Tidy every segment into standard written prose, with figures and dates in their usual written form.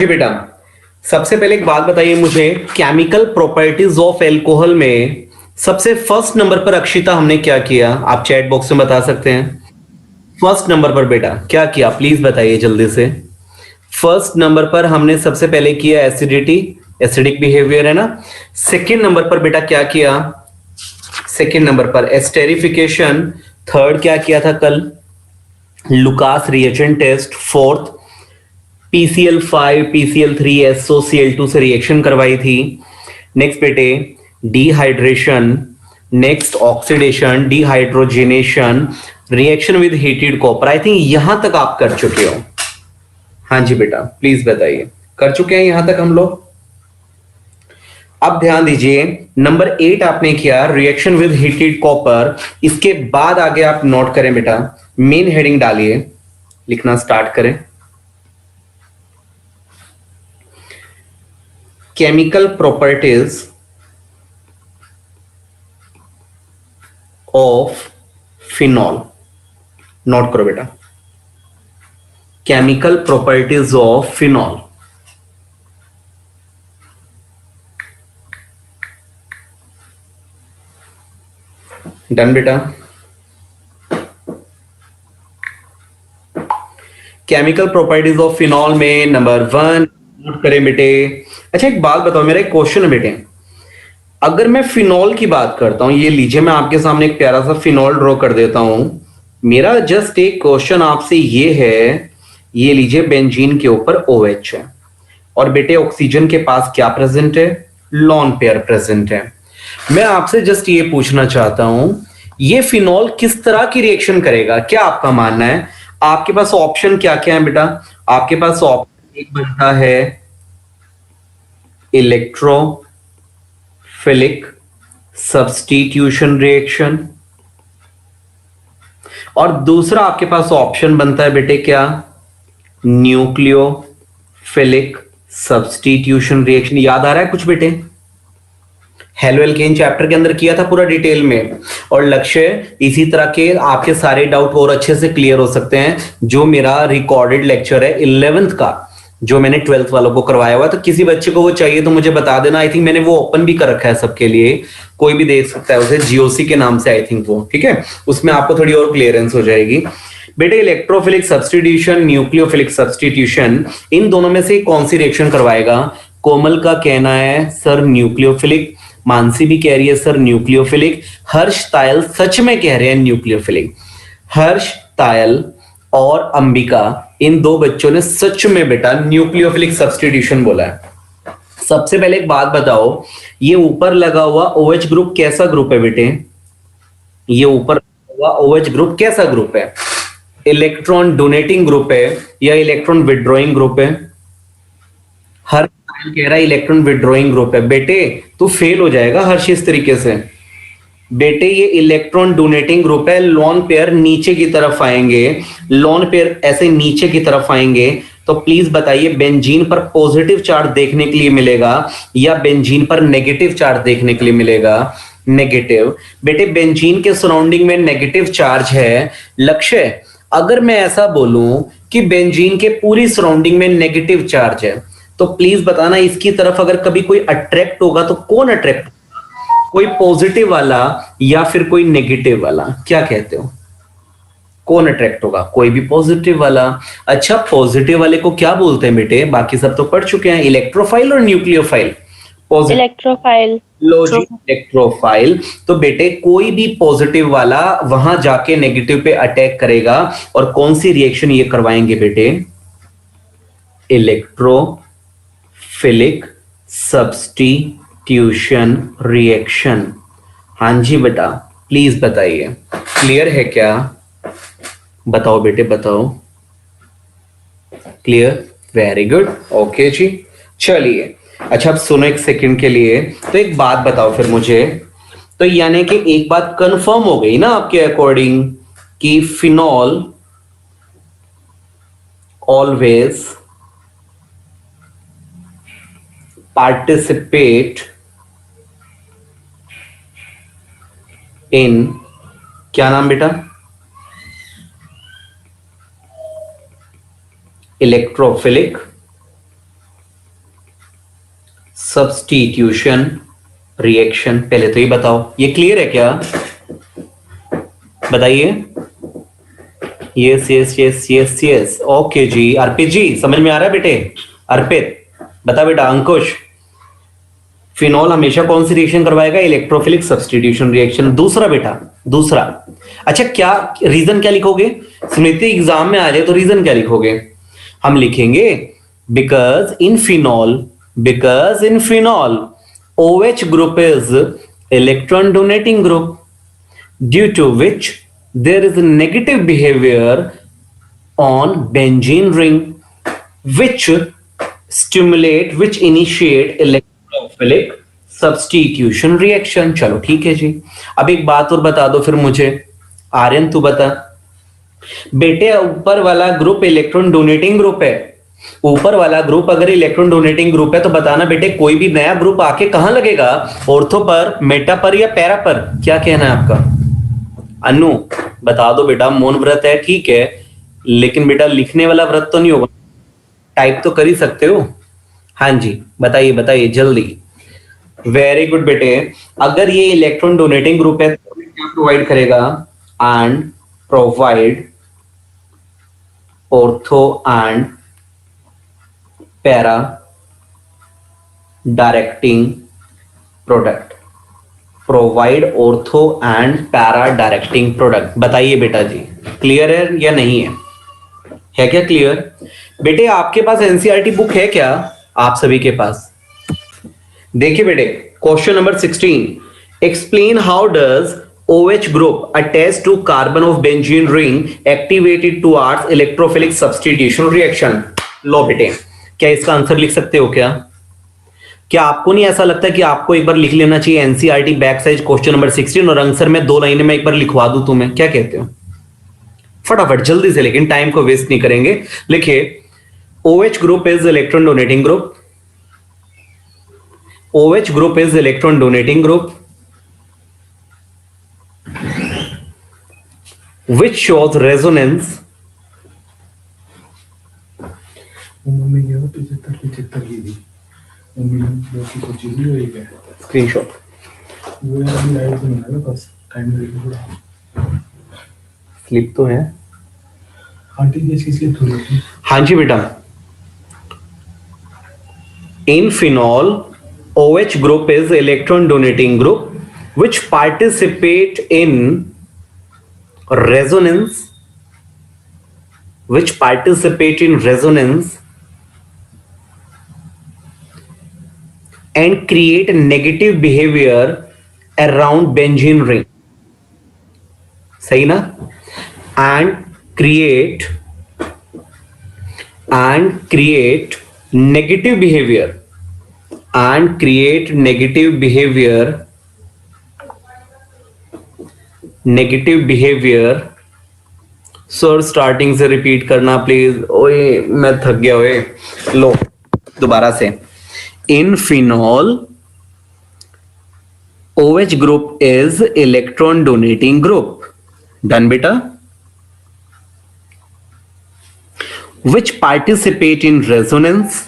जी बेटा, सबसे पहले एक बात बताइए मुझे, केमिकल प्रॉपर्टीज ऑफ एल्कोहल में सबसे फर्स्ट नंबर पर अक्षिता हमने क्या किया? आप चैट बॉक्स में बता सकते हैं। फर्स्ट नंबर पर बेटा क्या किया, प्लीज बताइए जल्दी से। फर्स्ट नंबर पर हमने सबसे पहले किया एसिडिटी, एसिडिक बिहेवियर है ना। सेकेंड नंबर पर बेटा क्या किया? सेकेंड नंबर पर एस्टेरिफिकेशन। थर्ड क्या किया था कल? Lucas reagent test. Fourth PCl5 PCl3 SOCl2 से रिएक्शन करवाई थी। नेक्स्ट बेटे dehydration, next oxidation, dehydrogenation, reaction with heated copper. I think यहां तक आप कर चुके हो। हाँ जी बेटा प्लीज बताइए, कर चुके हैं यहां तक हम लोग? अब ध्यान दीजिए, नंबर 8 आपने किया रिएक्शन विद हीटेड कॉपर। इसके बाद आगे आप नोट करें बेटा, मेन हेडिंग डालिए, लिखना स्टार्ट करें। Chemical properties of phenol. Note करो बेटा, chemical properties of phenol. Done बेटा। केमिकल प्रॉपर्टीज ऑफ फिनॉल में नंबर 1 नोट करें बेटे। अच्छा एक बात बताओ, मेरा एक क्वेश्चन है बेटे, अगर मैं फिनॉल की बात करता हूं, ये लीजिए मैं आपके सामने एक प्यारा सा फिनॉल ड्रॉ कर देता हूं। मेरा जस्ट एक क्वेश्चन आपसे ये है, ये लीजिए बेंजीन के ऊपर OH है और बेटे ऑक्सीजन के पास क्या प्रेजेंट है? लॉन पेयर प्रेजेंट है। मैं आपसे जस्ट ये पूछना चाहता हूं, ये फिनॉल किस तरह की रिएक्शन करेगा? क्या आपका मानना है? आपके पास ऑप्शन क्या क्या है बेटा? आपके पास ऑप्शन एक बनता है इलेक्ट्रोफिलिक सब्स्टिट्यूशन रिएक्शन, और दूसरा आपके पास ऑप्शन बनता है बेटे क्या? Nucleophilic substitution reaction. याद आ रहा है कुछ बेटे? हेलो एल्केन चैप्टर के अंदर किया था पूरा डिटेल में, और लक्ष्य इसी तरह के आपके सारे डाउट और अच्छे से क्लियर हो सकते हैं। जो मेरा रिकॉर्डेड लेक्चर है 11th का, जो मैंने 12th वालों को करवाया हुआ, तो किसी बच्चे को वो चाहिए तो मुझे बता देना। आई थिंक मैंने वो ओपन भी कर रखा है सबके लिए, कोई भी देख सकता है उसे, GOC के नाम से आई थिंक वो, ठीक है। उसमें आपको थोड़ी और क्लियरेंस हो जाएगी बेटे। इलेक्ट्रोफिलिक सब्स्टिट्यूशन, न्यूक्लियोफिलिक सब्स्टिट्यूशन, इन दोनों में से कौन सी रिएक्शन करवाएगा? कोमल का कहना है सर न्यूक्लियोफिलिक, मानसी भी कह रही है सर न्यूक्लियोफिलिक, हर्ष तायल सच में कह रहे हैं न्यूक्लियोफिलिक। हर्ष तायल और अंबिका, इन दो बच्चों ने सच में बेटा न्यूक्लियोफिलिक सब्स्टिट्यूशन बोला है। सबसे पहले एक बात बताओ, ये ऊपर लगा हुआ OH ग्रुप कैसा ग्रुप है बेटे? ये ऊपर लगा हुआ OH ग्रुप कैसा ग्रुप है? इलेक्ट्रॉन डोनेटिंग ग्रुप है या इलेक्ट्रॉन विड्रॉइंग ग्रुप है? हर कह रहा है इलेक्ट्रॉन विड्रॉइंग ग्रुप है। बेटे तू फेल हो जाएगा हर्ष इस तरीके से। बेटे ये इलेक्ट्रॉन डोनेटिंग ग्रुप है, लोन पेयर नीचे की तरफ आएंगे, लोन पेयर ऐसे नीचे की तरफ आएंगे। तो प्लीज बताइए बेंजीन पर पॉजिटिव चार्ज देखने के लिए मिलेगा या बेंजीन पर नेगेटिव चार्ज देखने के लिए मिलेगा? नेगेटिव। बेटे बेंजीन के सराउंडिंग में नेगेटिव चार्ज है। लक्ष्य अगर मैं ऐसा बोलूं कि बेंजीन के पूरी सराउंडिंग में नेगेटिव चार्ज है, तो प्लीज बताना इसकी तरफ अगर कभी कोई अट्रैक्ट होगा तो कौन अट्रैक्ट? कोई पॉजिटिव वाला या फिर कोई नेगेटिव वाला? क्या कहते हो, कौन अट्रैक्ट होगा? कोई भी पॉजिटिव वाला। अच्छा पॉजिटिव वाले को क्या बोलते हैं बेटे? बाकी सब तो पढ़ चुके हैं, इलेक्ट्रोफाइल और न्यूक्लियोफाइल। इलेक्ट्रोफाइल। Logy electrophile. तो बेटे कोई भी पॉजिटिव वाला वहां जाके नेगेटिव पे अटैक करेगा, और कौन सी रिएक्शन ये करवाएंगे बेटे? Electrophilic substitution reaction. हाँ जी बेटा प्लीज बताइए, क्लियर है क्या? बताओ बेटे बताओ। क्लियर, वेरी गुड, ओके जी। चलिए अच्छा अब सुनो एक सेकंड के लिए, तो एक बात बताओ फिर मुझे, तो यानी कि एक बात कंफर्म हो गई ना आपके अकॉर्डिंग कि फिनॉल ऑलवेज पार्टिसिपेट इन, क्या नाम बेटा? Electrophilic substitution reaction. पहले तो ये बताओ, ये क्लियर है क्या? बताइए। Yes yes yes yes yes, okay जी। अर्पित जी समझ में आ रहा है बेटे? अर्पित बता बेटा। अंकुश, फिनॉल हमेशा कौन सी रिएक्शन करवाएगा? Electrophilic substitution reaction. दूसरा बेटा, दूसरा। अच्छा, क्या रीजन क्या लिखोगे? स्मृति एग्जाम में आ जाए तो रीजन क्या लिखोगे? हम लिखेंगे because in phenol OH group is electron donating group, due to which there is a negative behavior on benzene ring, which initiate electrophilic substitution reaction। चलो ठीक है जी। अब एक बात और बता दो फिर मुझे, आर्यन तू बता बेटे। ऊपर वाला ग्रुप इलेक्ट्रॉन डोनेटिंग ग्रुप है। ऊपर वाला ग्रुप अगर इलेक्ट्रॉन डोनेटिंग ग्रुप है तो बताना बेटे, कोई भी नया ग्रुप आके कहां लगेगा? ऑर्थो पर, मेटा पर या पैरा पर? क्या कहना है आपका? अनु बता दो बेटा। मौन व्रत है ठीक है, लेकिन बेटा लिखने वाला व्रत तो नहीं होगा, टाइप तो कर ही सकते हो। हाँ जी बताइए बताइए जल्दी। वेरी गुड बेटे। अगर ये इलेक्ट्रॉन डोनेटिंग ग्रुप है तो क्या प्रोवाइड करेगा? And provide ortho and para directing product. Provide ortho and para directing product. बताइए बेटा जी, क्लियर है या नहीं है? है क्या क्लियर? बेटे आपके पास एनसीईआरटी बुक है क्या आप सभी के पास? देखिए बेटे, question number 16, explain how does OH group attached to carbon of benzene ring activated towards electrophilic substitution reaction। लो बेटे, क्या इसका आंसर लिख सकते हो क्या? क्या आपको नहीं ऐसा लगता कि आपको एक बार लिख लेना चाहिए NCERT back size question number 16 और आंसर में 2 लाइनें में एक बार लिखवा दूं तुम्हें? क्या कहते हो? फटाफट जल्दी से, लेकिन टाइम को वेस्ट नहीं करेंगे। लिखिए OH group is electron donating group। OH group is electron donating group which shows resonance screenshot. Slip तो है। हाँ जी बेटा। इन phenol OH group is electron donating group which participate in resonance and create a negative behavior around benzene ring। सही ना? and create negative behavior। Sir starting से repeat करना please. ओए मैं थक गया। ओए लो दोबारा से। इन phenol OH group is electron donating group। Done बेटा। which participate in resonance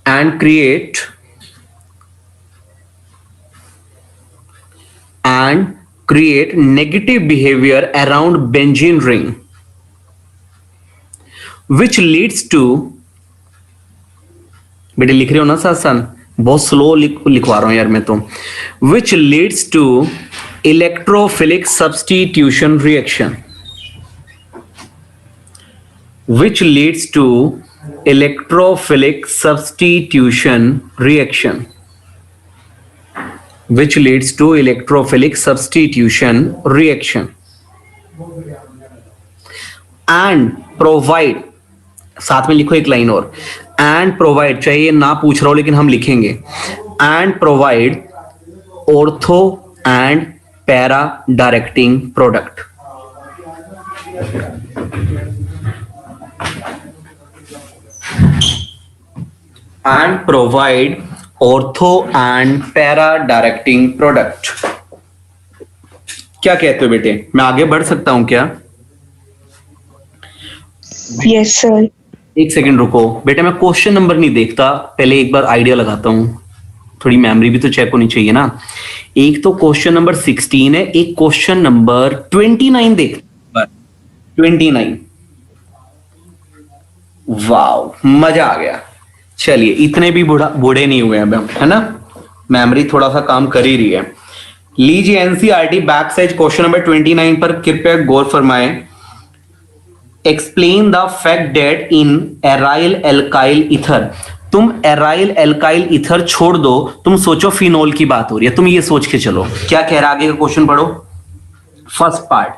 and create negative behavior around benzene ring which leads to, बेटे लिख रहे हो ना साथ साथ? बहुत स्लो लिखवा रहा हूं यार मैं तो। which leads to electrophilic substitution reaction। which leads to electrophilic substitution reaction। which leads to electrophilic substitution reaction and provide, साथ में लिखो एक लाइन और, and provide, चाहिए ना पूछ रहा हूं लेकिन हम लिखेंगे, and provide ortho and para directing product। and provide ortho and para directing product। क्या कहते हो बेटे, मैं आगे बढ़ सकता हूं क्या? Yes, sir. एक सेकंड रुको बेटे, मैं क्वेश्चन नंबर नहीं देखता, पहले एक बार आइडिया लगाता हूँ, थोड़ी मेमोरी भी तो चेक होनी चाहिए ना। एक तो क्वेश्चन नंबर 16 है, एक क्वेश्चन नंबर 29 देख। 29, वाह मजा आ गया। चलिए इतने भी बूढ़े नहीं हुए अब हम, है ना, मेमोरी थोड़ा सा काम कर ही रही है। लीजिए NCERT back side question number 29 पर कृपया गौर फरमाएं। Explain the fact that in aryl alkyl ether. तुम एराइल एल्काइल ईथर छोड़ दो, तुम सोचो फिनोल की बात हो रही है, तुम ये सोच के चलो क्या कह रहा है, आगे का क्वेश्चन पढ़ो। First part,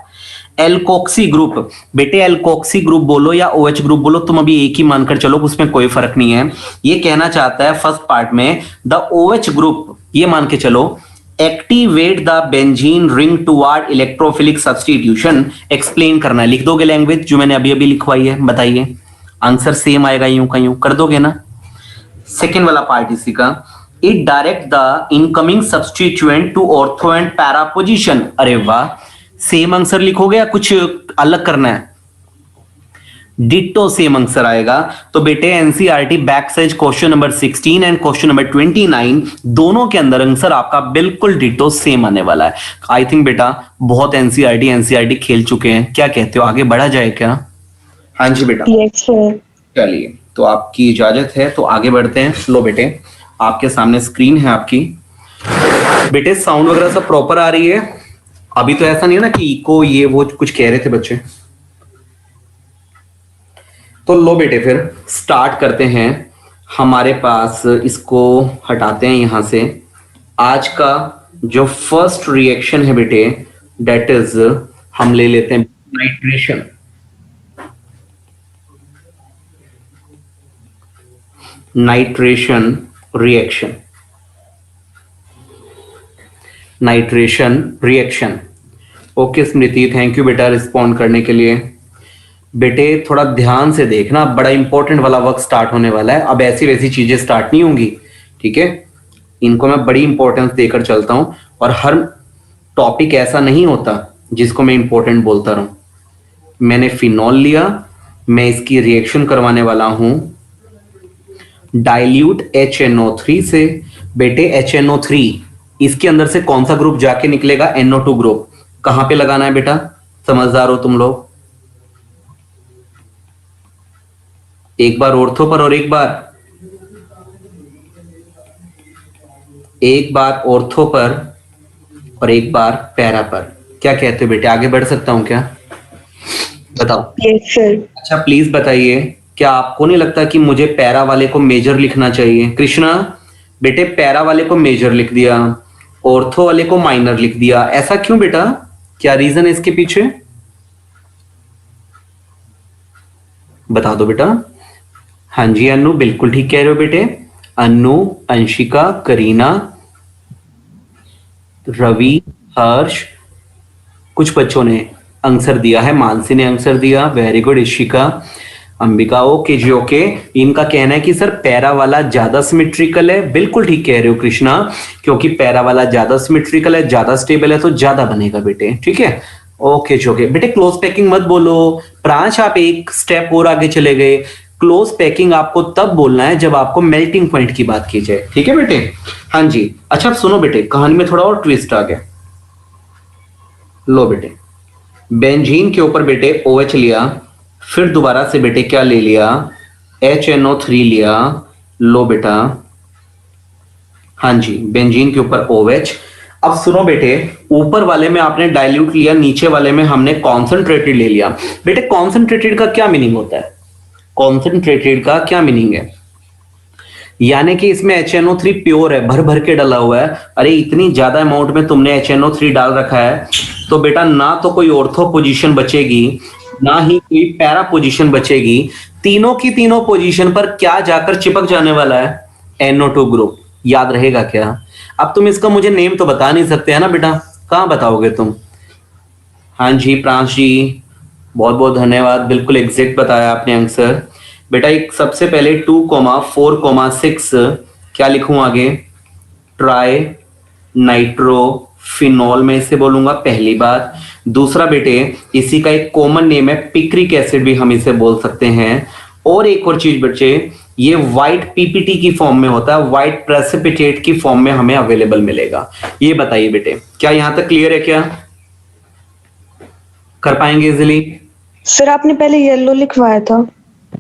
alkoxy group. बेटे एल्कोक्सी ग्रुप बोलो या ओएच ग्रुप बोलो, तुम अभी एक ही मानकर चलो, उसमें कोई फर्क नहीं है। ये कहना चाहता है फर्स्ट पार्ट में द ओएच ग्रुप, ये मान के चलो, activate the benzene ring toward electrophilic substitution. Explain करना है, लिख दोगे लैंग्वेज जो मैंने अभी अभी लिखवाई है, बताइए। आंसर सेम आएगा, यूं का यूं कर दोगे ना। सेकेंड वाला पार्ट इसी का, it direct the incoming substituent to ortho and para position. अरे वाह, सेम आंसर लिखोगे या कुछ अलग करना है? डिट्टो सेम आंसर आएगा। तो बेटे NCERT back size question number 16 and question number 29 दोनों के अंदर आंसर आपका बिल्कुल डिट्टो सेम आने वाला है। आई थिंक बेटा बहुत एनसीईआरटी खेल चुके हैं, क्या कहते हो आगे बढ़ा जाए क्या? हाँ जी बेटा, चलिए तो आपकी इजाजत है तो आगे बढ़ते हैं। लो बेटे आपके सामने स्क्रीन है आपकी। बेटे साउंड वगैरह सब प्रॉपर आ रही है? अभी तो ऐसा नहीं है ना कि इको ये वो कुछ कह रहे थे बच्चे? तो लो बेटे फिर स्टार्ट करते हैं। हमारे पास इसको हटाते हैं यहां से। आज का जो फर्स्ट रिएक्शन है बेटे डेट इज, हम ले लेते हैं nitration. Nitration reaction, nitration reaction. Okay Smriti, thank you बेटा रिस्पॉन्ड करने के लिए। बेटे थोड़ा ध्यान से देखना, बड़ा इंपॉर्टेंट वाला वर्क स्टार्ट होने वाला है। अब ऐसी वैसी चीजें स्टार्ट नहीं होंगी, ठीक है? इनको मैं बड़ी इंपॉर्टेंस देकर चलता हूं और हर टॉपिक ऐसा नहीं होता जिसको मैं इंपॉर्टेंट बोलता रहूं। मैंने फिनॉल लिया, मैं इसकी रिएक्शन करवाने वाला हूं डाइल्यूट HNO3 से। बेटे HNO3 इसके अंदर से कौन सा ग्रुप जाके निकलेगा? NO2 group. कहां पे लगाना है बेटा? समझदार हो तुम लोग? एक बार ऑर्थो पर और एक बार ऑर्थो पर और एक बार पैरा पर। क्या कहते हो बेटे, आगे बढ़ सकता हूं क्या? बताओ। Yes sir. अच्छा प्लीज बताइए, क्या आपको नहीं लगता कि मुझे पैरा वाले को मेजर लिखना चाहिए? कृष्णा बेटे पैरा वाले को मेजर लिख दिया, ऑर्थो वाले को माइनर लिख दिया, ऐसा क्यों बेटा? क्या रीजन है इसके पीछे? बता दो बेटा। हाँ जी अनु, बिल्कुल ठीक कह रहे हो बेटे। अनु, अंशिका, करीना, रवि, हर्ष, कुछ बच्चों ने आंसर दिया है। मानसी ने आंसर दिया, very good. Ishika, Ambika, okay जी ओके। इनका कहना है कि सर पैरा वाला ज्यादा सिमेट्रिकल है। बिल्कुल ठीक कह रहे हो कृष्णा, क्योंकि पैरा वाला ज्यादा सिमेट्रिकल है, ज्यादा स्टेबल है, तो ज्यादा बनेगा बेटे, ठीक है? ओके जी ओके। बेटे क्लोज पैकिंग मत बोलो। प्रांश आप एक स्टेप और आगे चले गए। क्लोज पैकिंग आपको तब बोलना है जब आपको मेल्टिंग पॉइंट की बात की जाए, ठीक है बेटे? हाँ जी। अच्छा अब सुनो बेटे, कहानी में थोड़ा और ट्विस्ट आ गया। लो बेटे, बेंजीन के ऊपर बेटे OH लिया, फिर दोबारा से बेटे क्या ले लिया? HNO3 लिया। लो बेटा, हाँ जी, बेंजीन के ऊपर OH। अब सुनो बेटे, ऊपर वाले में आपने डाइल्यूट लिया, नीचे वाले में हमने कॉन्सेंट्रेटेड ले लिया। बेटे कॉन्सेंट्रेटेड का क्या मीनिंग होता है? कॉन्सेंट्रेटेड का क्या मीनिंग है? यानी कि इसमें HNO3 प्योर है, भर भर के डाला हुआ है। अरे इतनी ज्यादा अमाउंट में तुमने HNO3 डाल रखा है, तो बेटा ना तो कोई ऑर्थो पोजीशन बचेगी, ना ही कोई पैरा पोजीशन बचेगी। तीनों की तीनों पोजीशन पर क्या जाकर चिपक जाने वाला है? NO2 group. याद रहेगा क्या? अब तुम इसका मुझे नेम तो बता नहीं सकते है ना बेटा, कहां बताओगे तुम? हाँ जी प्रांश जी, बहुत बहुत धन्यवाद, बिल्कुल एग्जैक्ट बताया आपने आंसर। बेटा एक सबसे पहले 2,4,6 क्या लिखूं आगे? ट्राई नाइट्रो फिनॉल में इसे बोलूंगा, पहली बात। दूसरा बेटे इसी का एक कॉमन नेम है पिक्रिक एसिड, भी हम इसे बोल सकते हैं। और एक और चीज बच्चे, ये व्हाइट पीपीटी की फॉर्म में होता है, व्हाइट प्रेसिपिटेट की फॉर्म में हमें अवेलेबल मिलेगा। ये बताइए बेटे, क्या यहां तक क्लियर है? क्या कर पाएंगे इजिली? सर आपने पहले येलो लिखवाया था।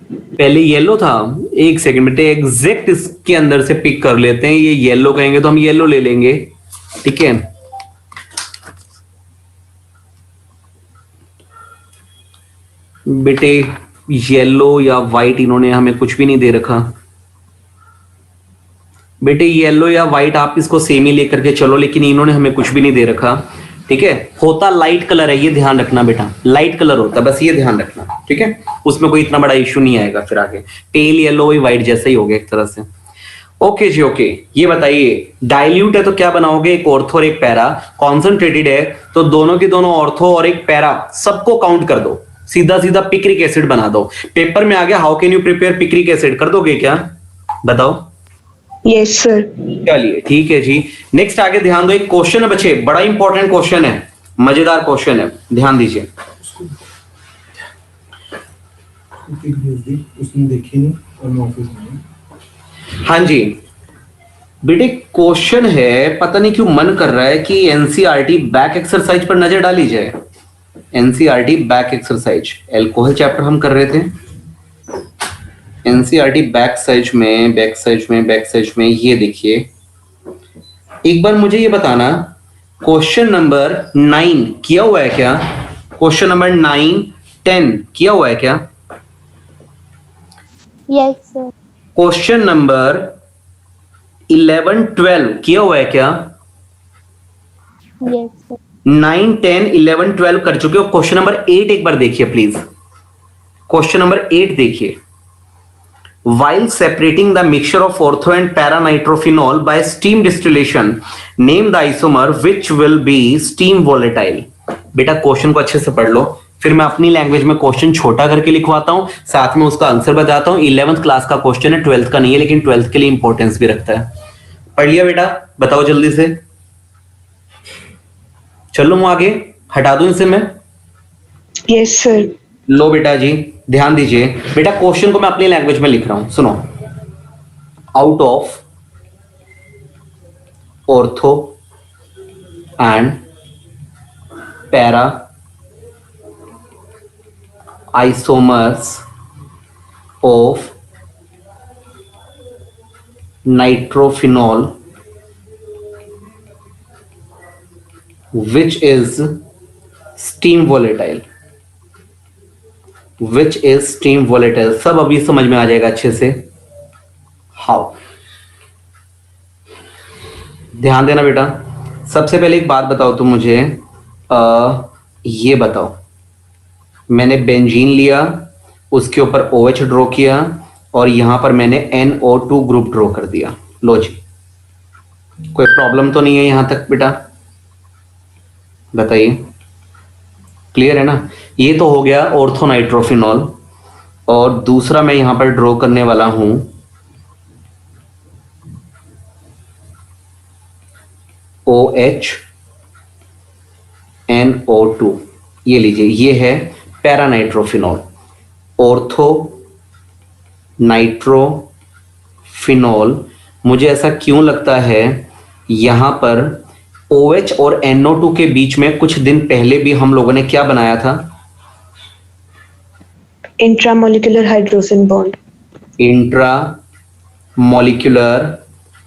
पहले येलो था? एक सेकंड बेटे, एग्जैक्ट इसके अंदर से पिक कर लेते हैं। ये येलो कहेंगे तो हम येलो ले लेंगे, ठीक है। बेटे येलो या व्हाइट, इन्होंने हमें कुछ भी नहीं दे रखा। बेटे येलो या व्हाइट आप इसको सेम ही लेकर के चलो, लेकिन इन्होंने हमें कुछ भी नहीं दे रखा, ठीक है। होता लाइट कलर है, ये ध्यान रखना बेटा, लाइट कलर होता है, बस ये ध्यान रखना, ठीक है। उसमें कोई इतना बड़ा इश्यू नहीं आएगा फिर आगे। पेल येलो ही व्हाइट जैसा ही हो गया एक तरह से। ओके जी ओके। ये बताइए, डाइल्यूट है तो क्या बनाओगे? एक ऑर्थो और एक पैरा। कॉन्सेंट्रेटेड है तो दोनों के दोनों ऑर्थो और एक पैरा, सबको काउंट कर दो, सीधा सीधा पिक्रिक एसिड बना दो। पेपर में आ गया, how can you prepare picric acid, कर दोगे क्या? बताओ। Yes sir. चलिए ठीक है जी। नेक्स्ट आगे ध्यान दो, एक क्वेश्चन है बच्चे, बड़ा इंपॉर्टेंट क्वेश्चन है, मजेदार क्वेश्चन है, ध्यान दीजिए। उसने देखी नहीं और मैं ऑफिस में। हाँ जी बेटे, क्वेश्चन है, पता नहीं क्यों मन कर रहा है कि एनसीईआरटी बैक एक्सरसाइज पर नजर डाली जाए। NCERT back exercise, alcohol chapter हम कर रहे थे। एनसीईआरटी बैक साइज में ये देखिए, एक बार मुझे ये बताना, क्वेश्चन नंबर 9 किया हुआ है क्या? क्वेश्चन नंबर 9, 10 किया हुआ है क्या? Yes, sir. क्वेश्चन नंबर 11, 12 किया हुआ है क्या? Yes, sir. 9, 10, 11, 12 कर चुके हो। क्वेश्चन नंबर 8 एक बार देखिए प्लीज। क्वेश्चन नंबर 8 देखिए। While separating the mixture of ortho and para-nitrophenol by steam distillation, name the isomer which will be steam volatile. बेटा क्वेश्चन को अच्छे से पढ़ लो, फिर मैं अपनी लैंग्वेज में क्वेश्चन छोटा करके लिखवाता हूं, साथ में उसका आंसर बताता हूं। 11th क्लास का क्वेश्चन है, 12th का नहीं है, लेकिन 12th के लिए इंपॉर्टेंस भी रखता है। पढ़ लिया बेटा? बताओ जल्दी से। चलो मैं आगे हटा दूं इसे मैं। Yes sir. लो बेटा जी ध्यान दीजिए। बेटा क्वेश्चन को मैं अपनी लैंग्वेज में लिख रहा हूं, सुनो। Out of ortho and para isomers of nitrophenol which is steam volatile, which is steam volatile, सब अभी समझ में आ जाएगा अच्छे से। हाउ, ध्यान देना बेटा। सबसे पहले एक बात बताओ तुम मुझे, ये बताओ, मैंने बेंजीन लिया, उसके ऊपर OH ड्रॉ किया और यहां पर मैंने NO2 ग्रुप ड्रॉ कर दिया। लो जी, कोई प्रॉब्लम तो नहीं है यहां तक बेटा? बताइए, क्लियर है ना? ये तो हो गया ऑर्थोनाइट्रोफिनॉल, और दूसरा मैं यहां पर ड्रॉ करने वाला हूं OH NO2। ये लीजिए, ये है पैरानाइट्रोफिनॉल। ऑर्थो नाइट्रोफिनॉल, मुझे ऐसा क्यों लगता है यहां पर OH और NO2 के बीच में कुछ दिन पहले भी हम लोगों ने क्या बनाया था? Intramolecular hydrogen bond. Intramolecular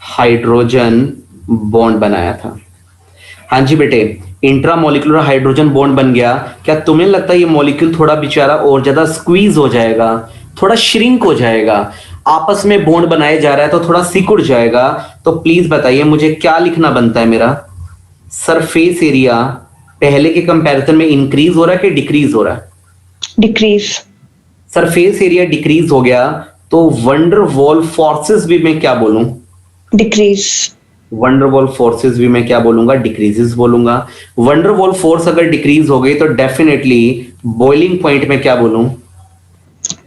hydrogen bond बनाया था। हाँ जी बेटे, इंट्रामोलिकुलर हाइड्रोजन बॉन्ड बन गया। क्या तुम्हें लगता है ये मॉलिक्यूल थोड़ा बेचारा और ज्यादा स्क्वीज हो जाएगा, थोड़ा श्रिंक हो जाएगा, आपस में बॉन्ड बनाया जा रहा है तो थोड़ा सिकुड़ जाएगा? तो प्लीज बताइए मुझे क्या लिखना बनता है मेरा? सरफेस एरिया पहले के कंपैरिजन में इंक्रीज हो रहा है कि डिक्रीज हो रहा है? डिक्रीज। सरफेस एरिया डिक्रीज हो गया तो वंडर वॉल फोर्सेस भी मैं क्या बोलूं? डिक्रीज। वंडर वॉल फोर्सेस भी मैं क्या बोलूंगा? डिक्रीजेस बोलूंगा। वंडर वॉल फोर्स अगर डिक्रीज हो गई तो डेफिनेटली बॉइलिंग पॉइंट में क्या बोलूं?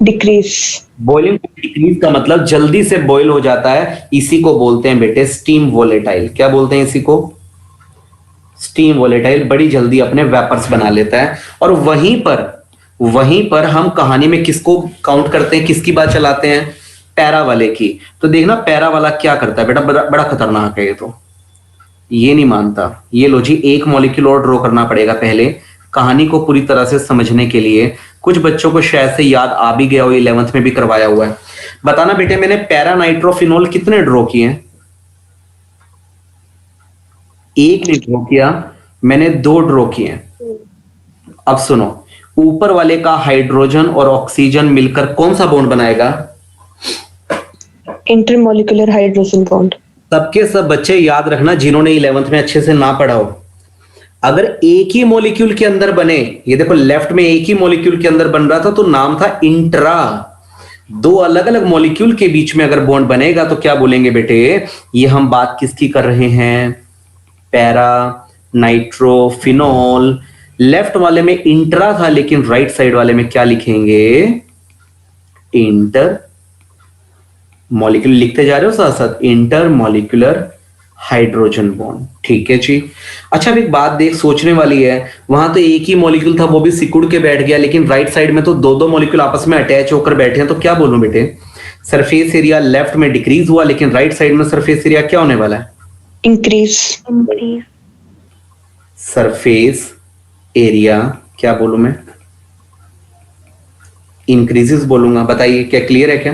डिक्रीज। बॉइलिंग पॉइंट डिक्रीज का मतलब जल्दी से बॉइल हो जाता है, इसी को बोलते हैं बेटे स्टीम वोलेटाइल। क्या बोलते हैं इसी को? Steam volatile. बड़ी जल्दी अपने वेपर्स बना लेता है। और वहीं पर वहीं पर हम कहानी में किसको काउंट करते हैं, किसकी बात चलाते हैं, पैरा वाले की। तो देखना पैरा वाला क्या करता है बेटा, बड़ा खतरनाक है ये तो, ये नहीं मानता। ये लो जी, एक मॉलिक्यूल और ड्रॉ करना पड़ेगा पहले कहानी को पूरी तरह से समझने के लिए। कुछ बच्चों को शायद से याद आ भी गया हो, 11th में भी करवाया हुआ है। बताना बेटे, मैंने पैरा नाइट्रोफिनोल कितने ड्रॉ किए हैं? एक ने ड्रॉ किया, मैंने 2 ड्रॉ किए हैं। अब सुनो, ऊपर वाले का हाइड्रोजन और ऑक्सीजन मिलकर कौन सा बॉन्ड बनाएगा? Intermolecular hydrogen bond. सबके सब बच्चे याद रखना जिन्होंने 11th में अच्छे से ना पढ़ा हो, अगर एक ही मॉलिक्यूल के अंदर बने, ये देखो लेफ्ट में एक ही मॉलिक्यूल के अंदर बन रहा था तो नाम था इंट्रा। 2 अलग अलग मॉलिक्यूल के बीच में अगर बॉन्ड बनेगा तो क्या बोलेंगे बेटे? ये हम बात किसकी कर रहे हैं? Para nitrophenol. लेफ्ट वाले में इंट्रा था, लेकिन राइट साइड वाले में क्या लिखेंगे? इंटर मॉलिक्यूल लिखते जा रहे हो साथ साथ, इंटर मॉलिक्यूलर हाइड्रोजन बॉन्ड। ठीक है जी। अच्छा, अब एक बात देख, सोचने वाली है, वहां तो एक ही मॉलिक्यूल था, वो भी सिकुड़ के बैठ गया, लेकिन राइट साइड में तो 2 मॉलिक्यूल आपस में अटैच होकर बैठे हैं, तो क्या बोलूं बेटे? सरफेस एरिया लेफ्ट में डिक्रीज हुआ, लेकिन राइट साइड में सरफेस एरिया क्या होने वाला है? इंक्रीज। सरफेस एरिया क्या बोलूं मैं? इंक्रीजेस बोलूंगा। बताइए क्या क्लियर है क्या?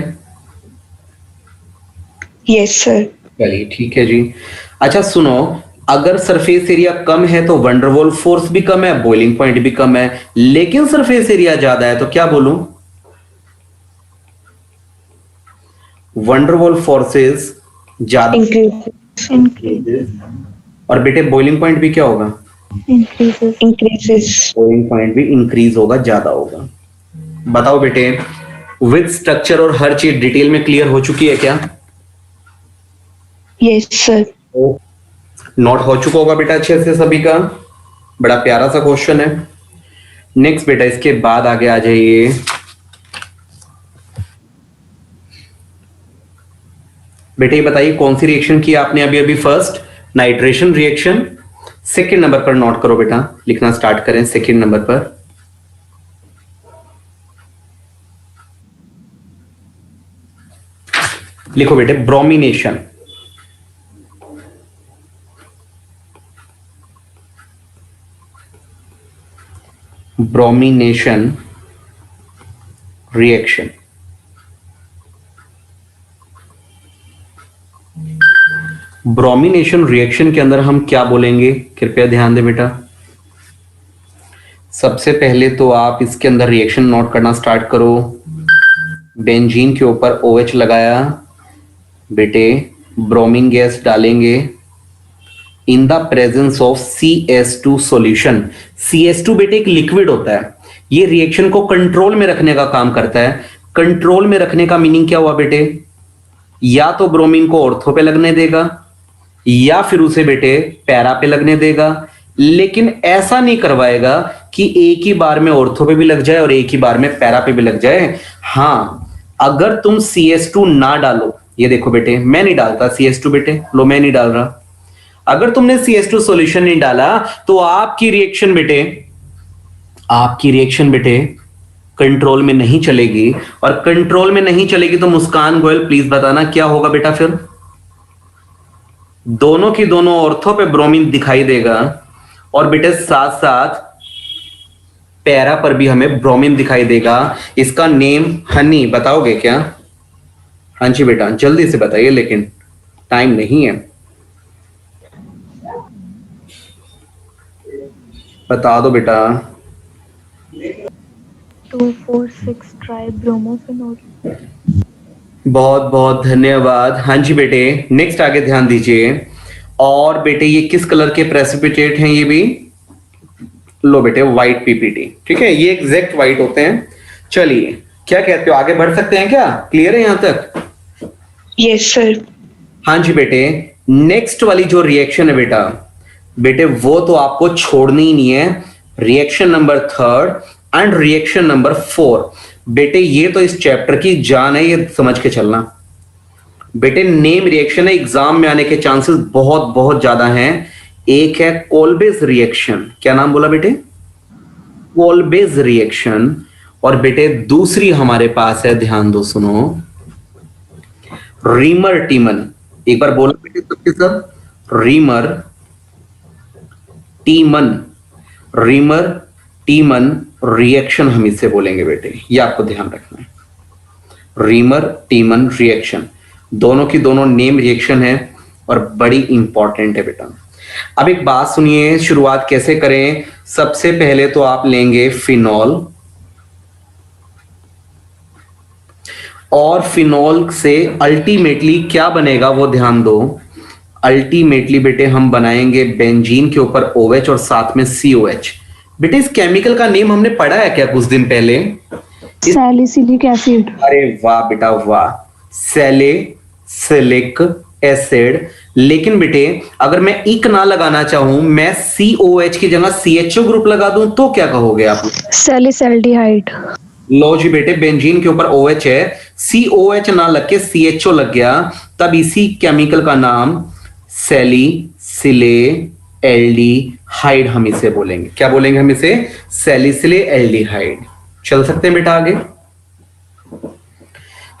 Yes sir. चलिए ठीक है जी। अच्छा सुनो, अगर सरफेस एरिया कम है तो वंडरवॉल फोर्स भी कम है, बॉइलिंग पॉइंट भी कम है, लेकिन सरफेस एरिया ज्यादा है तो क्या बोलूं? वंडरवॉल फोर्सेस ज्यादा, और बेटे बॉइलिंग पॉइंट भी क्या होगा? इंक्रीजेस। बॉइलिंग पॉइंट भी इंक्रीज होगा, ज्यादा होगा। बताओ बेटे, विद स्ट्रक्चर और हर चीज डिटेल में क्लियर हो चुकी है क्या? Yes sir. नोट हो चुका होगा बेटा अच्छे से सभी का। बड़ा प्यारा सा क्वेश्चन है। नेक्स्ट बेटा, इसके बाद आगे आ जाइए। बेटे ये बताइए कौन सी रिएक्शन की आपने अभी अभी? First nitration reaction. Second number पर नोट करो बेटा, लिखना स्टार्ट करें सेकंड नंबर पर। लिखो बेटे, bromination. Bromination reaction. Bromination reaction के अंदर हम क्या बोलेंगे, कृपया ध्यान दें बेटा। सबसे पहले तो आप इसके अंदर रिएक्शन नोट करना स्टार्ट करो। बेंजीन के ऊपर OH लगाया बेटे, ब्रोमीन गैस डालेंगे in the presence of CS2 solution. CS2 बेटे एक लिक्विड होता है, ये रिएक्शन को कंट्रोल में रखने का काम करता है। कंट्रोल में रखने का मीनिंग क्या हुआ बेटे? या तो ब्रोमीन को ऑर्थो पे लगने देगा या फिर उसे बेटे पैरा पे लगने देगा, लेकिन ऐसा नहीं करवाएगा कि एक ही बार में ऑर्थो पे भी लग जाए और एक ही बार में पैरा पे भी लग जाए। हाँ, अगर तुम CS2 ना डालो, ये देखो बेटे मैं नहीं डालता CS2 बेटे, लो मैं नहीं डाल रहा। अगर तुमने CS2 सॉल्यूशन नहीं डाला तो आपकी रिएक्शन बेटे कंट्रोल में नहीं चलेगी, और कंट्रोल में नहीं चलेगी तो मुस्कान गोयल प्लीज बताना क्या होगा बेटा? फिर दोनों की दोनों ऑर्थो पे ब्रोमीन दिखाई देगा, और बेटे साथ साथ पैरा पर भी हमें ब्रोमीन दिखाई देगा। इसका नेम हनी बताओगे क्या? हाँ जी बेटा जल्दी से बताइए, लेकिन टाइम नहीं है। बता दो बेटा। 2,4,6 ट्राइब्रोमोफेनॉल। बहुत बहुत धन्यवाद। हाँ जी बेटे, नेक्स्ट आगे ध्यान दीजिए। और बेटे ये किस कलर के प्रेसिपिटेट हैं? ये भी लो बेटे व्हाइट PPT। ठीक है, ये एग्जैक्ट व्हाइट होते हैं। चलिए क्या कहते हो, आगे बढ़ सकते हैं क्या? क्लियर है यहां तक? Yes sir. हाँ जी बेटे, नेक्स्ट वाली जो रिएक्शन है बेटे वो तो आपको छोड़नी ही नहीं है। Reaction number 3 and reaction number 4 बेटे, ये तो इस चैप्टर की जान है, ये समझ के चलना बेटे। नेम रिएक्शन है, एग्जाम में आने के चांसेस बहुत बहुत ज्यादा हैं। एक है कोल्बेज रिएक्शन। क्या नाम बोला बेटे? कोल्बेज रिएक्शन। और बेटे दूसरी हमारे पास है, ध्यान दो सुनो, रीमर टीमन। एक बार बोलो बेटे सबके सब, रीमर टीमन। रीमर टीमन रिएक्शन हम इससे बोलेंगे बेटे, ये आपको ध्यान रखना है। रीमर टीमन रिएक्शन, दोनों की दोनों नेम रिएक्शन है और बड़ी इंपॉर्टेंट है बेटा। अब एक बात सुनिए, शुरुआत कैसे करें। सबसे पहले तो आप लेंगे फिनॉल, और फिनॉल से अल्टीमेटली क्या बनेगा वो ध्यान दो। अल्टीमेटली बेटे हम बनाएंगे बेंजीन के ऊपर OH और साथ में COH। बेटे इस केमिकल का नेम हमने पढ़ा है क्या कुछ दिन पहले? Salicylic acid. अरे वाह बेटा वाह, सैलिसिलिक एसिड। लेकिन बेटे अगर मैं इक ना लगाना चाहूं, मैं COH की जगह CHO ग्रुप लगा दूं तो क्या कहोगे आप? सैलिसल्डिहाइड। लो जी बेटे, बेंजीन के ऊपर OH है, COH ना लग के CHO लग गया, तब इसी केमिकल का नाम सैलिसिलेएल्डिहाइड हम इसे बोलेंगे। क्या बोलेंगे हम इसे? सैलिसिलेएल्डिहाइड। चल सकते हैं बेटा आगे?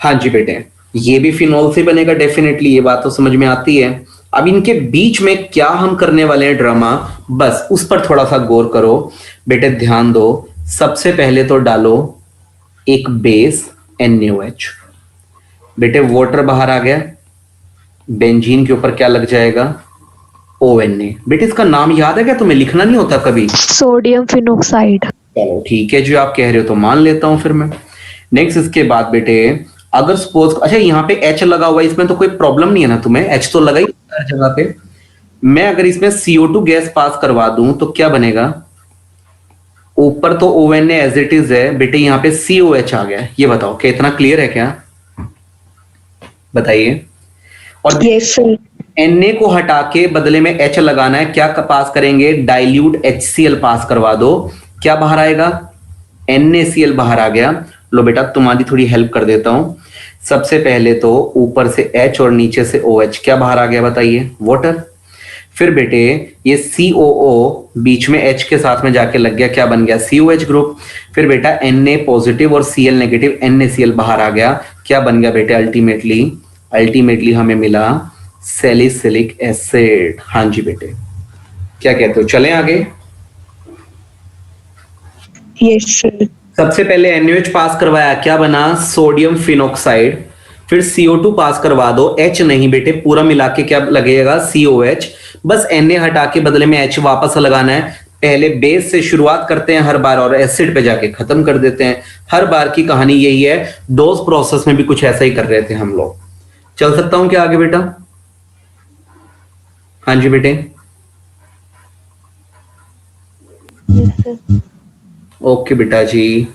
हाँ जी बेटे, ये भी फिनॉल से बनेगा डेफिनेटली, ये बात तो समझ में आती है। अब इनके बीच में क्या हम करने वाले हैं ड्रामा, बस उस पर थोड़ा सा गौर करो बेटे, ध्यान दो। सबसे पहले तो डालो एक बेस NaOH। बेटे वाटर बाहर आ गया, बेंजीन के ऊपर क्या लग जाएगा? ONA। बेटे इसका नाम याद है क्या तुम्हें? लिखना नहीं होता कभी? Sodium phenoxide. चलो ठीक है, जो आप कह रहे हो तो मान लेता हूं फिर मैं। नेक्स्ट इसके बाद बेटे अगर सपोज, अच्छा यहाँ पे H लगा हुआ है, इसमें तो कोई प्रॉब्लम नहीं है ना तुम्हें? H तो लगा ही हर जगह पे। मैं अगर इसमें CO2 गैस पास करवा दूं तो क्या बनेगा? ऊपर तो ONA एज इट इज है बेटे, यहाँ पे COH आ गया। ये बताओ क्या इतना क्लियर है क्या? बताइए। और Yes, sir. Na को हटा के बदले में H लगाना है, क्या पास करेंगे? डाइल्यूट HCl पास करवा दो, क्या बाहर आएगा? NaCl बाहर आ गया। लो बेटा तुम्हारी थोड़ी हेल्प कर देता हूं। सबसे पहले तो ऊपर से H और नीचे से OH, क्या बाहर आ गया बताइए? वाटर। फिर बेटे ये COO बीच में H के साथ में जाके लग गया, क्या बन गया? COH group. फिर बेटा Na पॉजिटिव और Cl नेगेटिव, NaCl बाहर आ गया, क्या बन गया बेटे? अल्टीमेटली हमें मिला सैलिसिलिक एसिड। हाँ जी बेटे, क्या कहते हो, चलें आगे? Yes, sir. सबसे पहले NaOH पास करवाया, क्या बना? Sodium phenoxide. फिर CO2 पास करवा दो, H नहीं बेटे, पूरा मिला के क्या लगेगा? COH। बस Na हटा के बदले में H वापस लगाना है। पहले बेस से शुरुआत करते हैं हर बार और एसिड पे जाके खत्म कर देते हैं। हर बार की कहानी यही है। डोज प्रोसेस में भी कुछ ऐसा ही कर रहे थे हम लोग। चल सकता हूं क्या आगे बेटा? हाँ जी बेटे। Yes sir. ओके बेटा जी,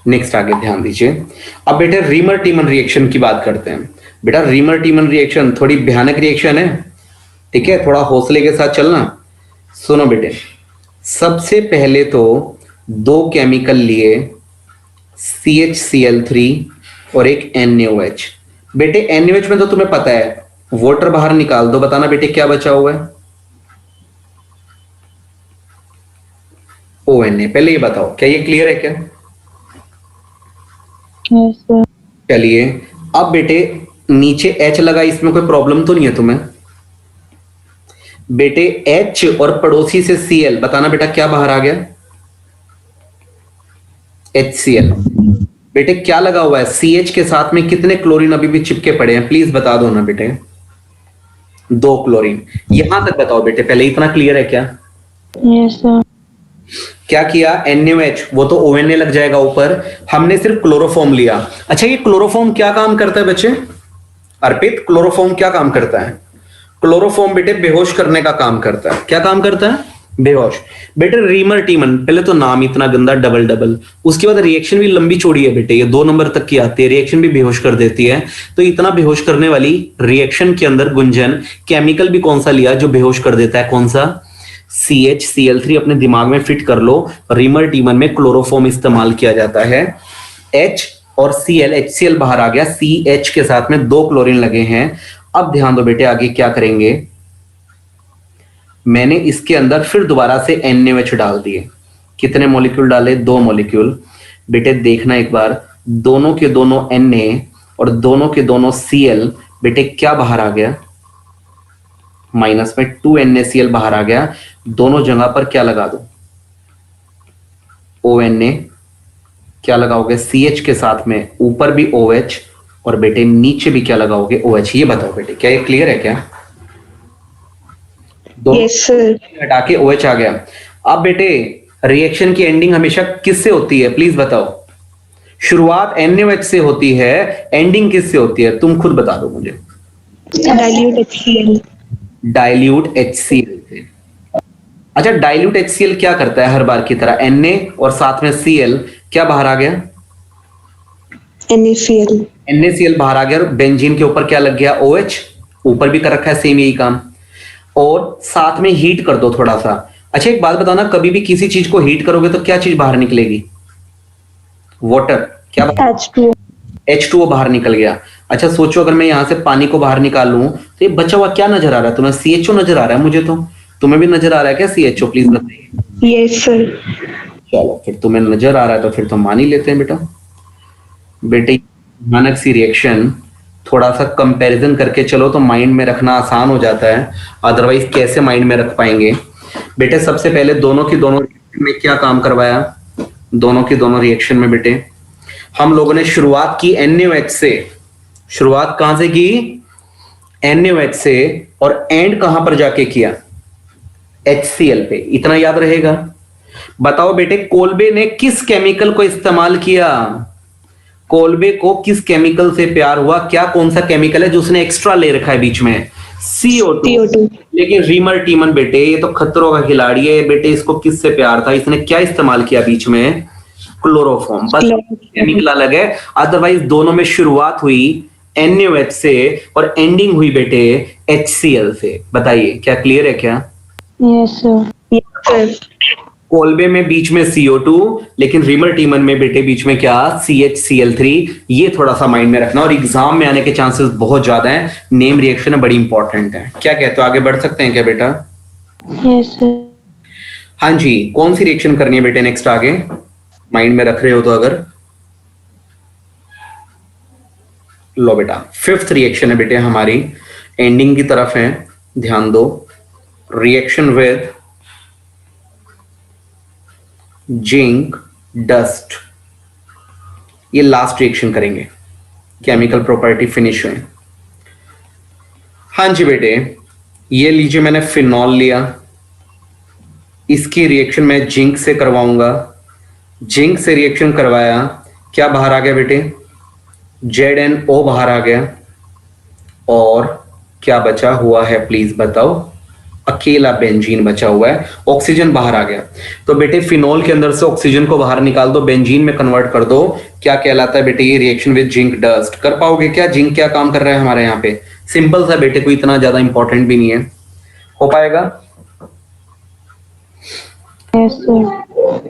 नेक्स्ट आगे ध्यान दीजिए। अब बेटे रीमर टीमन रिएक्शन की बात करते हैं। बेटा रीमर टीमन रिएक्शन थोड़ी भयानक रिएक्शन है, ठीक है, थोड़ा हौसले के साथ चलना। सुनो बेटे, सबसे पहले तो दो केमिकल लिए, CHCl3 और एक NaOH। बेटे NaOH में तो तुम्हें पता है, वाटर बाहर निकाल दो, बताना बेटे क्या बचा हुआ है? ONA। पहले ये बताओ क्या ये क्लियर है क्या? Yes sir. चलिए अब बेटे नीचे H लगा, इसमें कोई प्रॉब्लम तो नहीं है तुम्हें? बेटे H और पड़ोसी से Cl, बताना बेटा क्या बाहर आ गया? HCl। बेटे क्या लगा हुआ है? CH के साथ में कितने क्लोरीन अभी भी चिपके पड़े हैं, प्लीज बता दो ना बेटे। 2 क्लोरीन। यहां तक बताओ बेटे, पहले इतना क्लियर है क्या? Yes sir. क्या किया? NaOH, वो तो ONA लग जाएगा ऊपर, हमने सिर्फ क्लोरोफॉर्म लिया। अच्छा ये क्लोरोफॉर्म क्या काम करता है बच्चे? अर्पित, क्लोरोफॉर्म क्या काम करता है? क्लोरोफॉर्म बेटे बेहोश करने का काम करता है। क्या काम करता है? बेहोश। बेटे रीमर टीमन, पहले तो नाम इतना गंदा, डबल, उसके बाद रिएक्शन भी लंबी चौड़ी है बेटे, ये 2 नंबर तक की आती है, रिएक्शन भी बेहोश कर देती है। तो इतना बेहोश करने वाली रिएक्शन के अंदर गुंजन केमिकल भी कौन सा लिया जो बेहोश कर देता है? कौन सा? CHCl3। अपने दिमाग में फिट कर लो, रीमर टीमन में क्लोरोफॉर्म इस्तेमाल किया जाता है। H और Cl, HCl बाहर आ गया, CH के साथ में 2 क्लोरीन लगे हैं। अब ध्यान दो बेटे आगे क्या करेंगे, मैंने इसके अंदर फिर दोबारा से NaOH डाल दिए। कितने मॉलिक्यूल डाले? 2 मॉलिक्यूल। बेटे देखना एक बार, दोनों के दोनों Na और दोनों के दोनों Cl, बेटे क्या बाहर आ गया? माइनस में 2 NaCl बाहर आ गया। दोनों जगह पर क्या लगा दो? ONa। क्या लगाओगे? CH के साथ में ऊपर भी OH और बेटे नीचे भी क्या लगाओगे? OH। ये बताओ बेटे, क्या ये क्लियर है क्या? दोनों Yes, sir. हटा के OH आ गया। अब बेटे रिएक्शन की एंडिंग हमेशा किससे होती है? प्लीज बताओ। शुरुआत NaOH से होती है, एंडिंग किससे होती है? तुम खुद बता दो मुझे। Dilute HCl. डाइल्यूट HCl से। अच्छा, डाइल्यूट HCl क्या करता है? हर बार की तरह Na और साथ में Cl क्या बाहर आ गया? NaCl. NaCl बाहर आ गया और बेंजीन के ऊपर क्या लग गया? OH। ऊपर भी कर रखा है सेम यही काम। और साथ में हीट कर दो थोड़ा सा। अच्छा एक बात बताना, कभी भी किसी चीज को हीट करोगे तो क्या चीज बाहर निकलेगी? वाटर। क्या H2O. H2O बाहर निकल गया। अच्छा सोचो, अगर मैं यहां से पानी को बाहर निकाल लूं तो ये बचा हुआ क्या नजर आ रहा है तुम्हें? CHO नजर आ रहा है मुझे तो। तुम्हें भी नजर आ रहा है क्या CHO? प्लीज बताइए। Yes, sir. चलो फिर तुम्हें नजर आ रहा है तो फिर तो मान ही लेते हैं बेटा। बेटे मानक सी रिएक्शन थोड़ा सा कंपैरिजन करके चलो तो माइंड में रखना आसान हो जाता है, अदरवाइज कैसे माइंड में रख पाएंगे? बेटे सबसे पहले दोनों की दोनों रिएक्शन में क्या काम करवाया? दोनों की दोनों रिएक्शन में बेटे हम लोगों ने शुरुआत की NaOH से। शुरुआत कहां से की? NaOH से। और एंड कहां पर जाके किया? HCl पे। इतना याद रहेगा? बताओ बेटे, कोल्बे ने किस केमिकल को इस्तेमाल किया? कोल्बे को किस केमिकल से प्यार हुआ? क्या कौन सा केमिकल है जो उसने एक्स्ट्रा ले रखा है बीच में? CO2। CO2. लेकिन रीमर टीमन बेटे ये तो खतरों का खिलाड़ी है बेटे, इसको किससे प्यार था? इसने क्या इस्तेमाल किया बीच में? क्लोरोफॉर्म। बस केमिकल अलग है, अदरवाइज दोनों में शुरुआत हुई NaOH से और एंडिंग हुई बेटे HCl से। बताइए क्या क्लियर है क्या? Yes, sir. Yes, sir. Kolbe में बीच में CO2, लेकिन रीमर टीमन में बेटे बीच में क्या? CHCl3। ये थोड़ा सा माइंड में रखना और एग्जाम में आने के चांसेस बहुत ज्यादा हैं। नेम रिएक्शन है, बड़ी इंपॉर्टेंट है। क्या कहते हो, आगे बढ़ सकते हैं क्या बेटा? Yes, sir. हाँ जी, कौन सी रिएक्शन करनी है बेटे नेक्स्ट? आगे माइंड में रख रहे हो तो अगर लो बेटा, 5th रिएक्शन है बेटे हमारी, एंडिंग की तरफ है, ध्यान दो। Reaction with zinc dust. ये लास्ट रिएक्शन करेंगे, केमिकल प्रॉपर्टी फिनिश हुए। हाँ जी बेटे, ये लीजिए मैंने फिनॉल लिया, इसकी रिएक्शन मैं जिंक से करवाऊंगा। जिंक से रिएक्शन करवाया, क्या बाहर आ गया बेटे? ZnO बाहर आ गया। और क्या बचा हुआ है प्लीज बताओ? अकेला बेंजीन बचा हुआ है। ऑक्सीजन बाहर आ गया। तो बेटे फिनॉल के अंदर से ऑक्सीजन को बाहर निकाल दो, बेंजीन में कन्वर्ट कर दो। क्या कहलाता है बेटे ये? Reaction with zinc dust. कर पाओगे क्या? जिंक क्या काम कर रहा है हमारे यहाँ पे? सिंपल सा बेटे, कोई इतना ज्यादा इंपॉर्टेंट भी नहीं है। हो पाएगा? Yes, sir.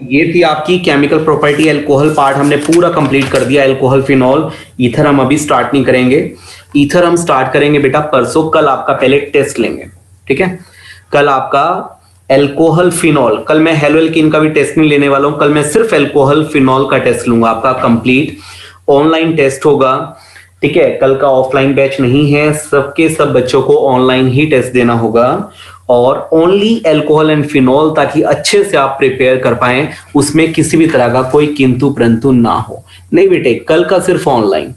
ये थी आपकी केमिकल प्रॉपर्टी। अल्कोहल पार्ट हमने पूरा कंप्लीट कर दिया। अल्कोहल, फिनॉल, ईथर हम अभी स्टार्ट नहीं करेंगे। ईथर हम स्टार्ट करेंगे बेटा परसों। कल आपका पहले टेस्ट लेंगे, ठीक है? कल आपका अल्कोहल फिनॉल, कल मैं हेलोएल्कीन का भी टेस्ट नहीं लेने वाला हूं। कल मैं सिर्फ अल्कोहल फिनॉल का टेस्ट लूंगा। आपका कंप्लीट ऑनलाइन टेस्ट होगा, ठीक है? कल का ऑफलाइन बैच नहीं है, सबके सब बच्चों को ऑनलाइन ही टेस्ट देना होगा। और ओनली अल्कोहल एंड फिनॉल, ताकि अच्छे से आप प्रिपेयर कर पाएं, उसमें किसी भी तरह का कोई किंतु परंतु ना हो। नहीं बेटे, कल का सिर्फ ऑनलाइन।